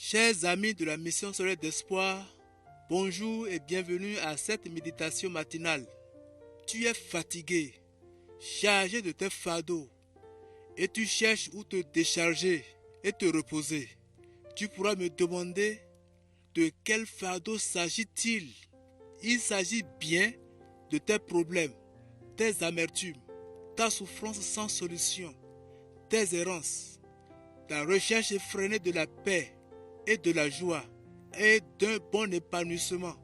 Chers amis de la mission solaire d'espoir, bonjour et bienvenue à cette méditation matinale. Tu es fatigué, chargé de tes fardeaux et tu cherches où te décharger et te reposer. Tu pourras me demander de quel fardeau s'agit-il? Il s'agit bien de tes problèmes, tes amertumes, ta souffrance sans solution, tes errances, ta recherche effrénée de la paix et de la joie et d'un bon épanouissement.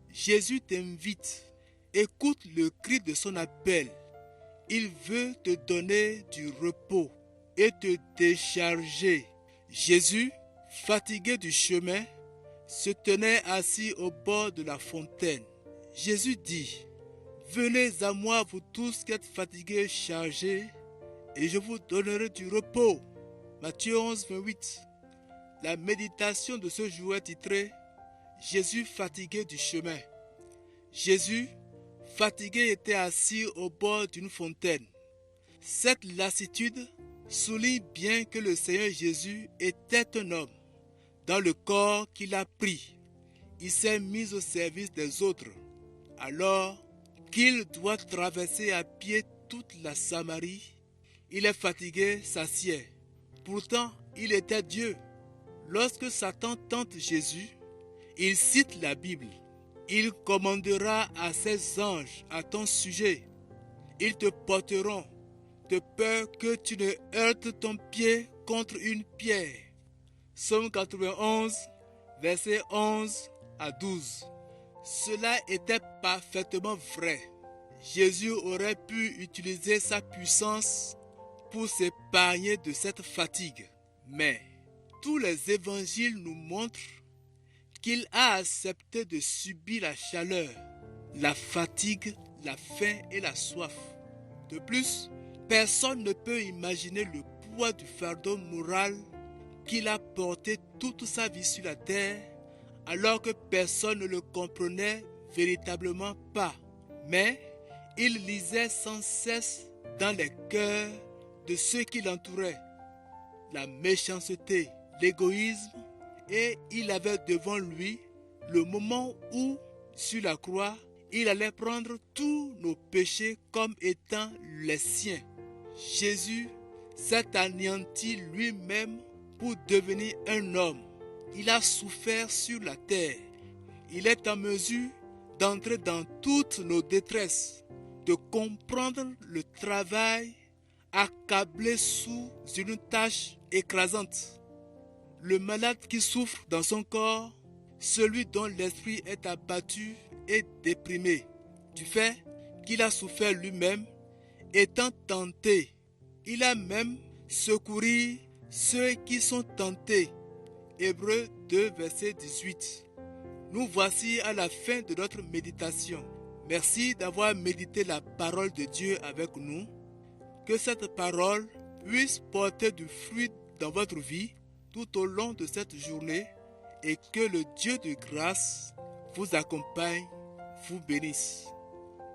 Jésus t'invite, écoute le cri de son appel. Il veut te donner du repos et te décharger. Jésus, fatigué du chemin, se tenait assis au bord de la fontaine. Jésus dit: venez à moi vous tous qui êtes fatigués et chargés, et je vous donnerai du repos. Matthieu 11, 28. La méditation de ce jour est titrée Jésus fatigué du chemin. Jésus, fatigué, était assis au bord d'une fontaine. Cette lassitude souligne bien que le Seigneur Jésus était un homme. Dans le corps qu'il a pris, il s'est mis au service des autres. Alors qu'il doit traverser à pied toute la Samarie, il est fatigué, s'assied. Pourtant, il était Dieu. Lorsque Satan tente Jésus, il cite la Bible. Il commandera à ses anges à ton sujet. Ils te porteront, de peur que tu ne heurtes ton pied contre une pierre. Psaume 91, versets 11 à 12. Cela était parfaitement vrai. Jésus aurait pu utiliser sa puissance pour s'épargner de cette fatigue. Mais tous les évangiles nous montrent qu'il a accepté de subir la chaleur, la fatigue, la faim et la soif. De plus, personne ne peut imaginer le poids du fardeau moral qu'il a porté toute sa vie sur la terre, alors que personne ne le comprenait véritablement pas. Mais il lisait sans cesse dans les cœurs de ceux qui l'entouraient la méchanceté, l'égoïsme, et il avait devant lui le moment où, sur la croix, il allait prendre tous nos péchés comme étant les siens. Jésus s'est anéanti lui-même pour devenir un homme. Il a souffert sur la terre. Il est en mesure d'entrer dans toutes nos détresses, de comprendre le travail accablé sous une tâche écrasante. Le malade qui souffre dans son corps, celui dont l'esprit est abattu et déprimé, du fait qu'il a souffert lui-même, étant tenté, il a même secouru ceux qui sont tentés. Hébreux 2, verset 18. Nous voici à la fin de notre méditation. Merci d'avoir médité la parole de Dieu avec nous. Que cette parole puisse porter du fruit dans votre vie tout au long de cette journée et que le Dieu de grâce vous accompagne, vous bénisse.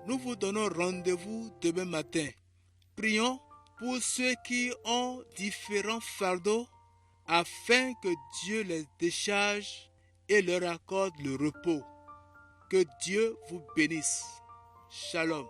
Nous vous donnons rendez-vous demain matin. Prions pour ceux qui ont différents fardeaux afin que Dieu les décharge et leur accorde le repos. Que Dieu vous bénisse. Shalom.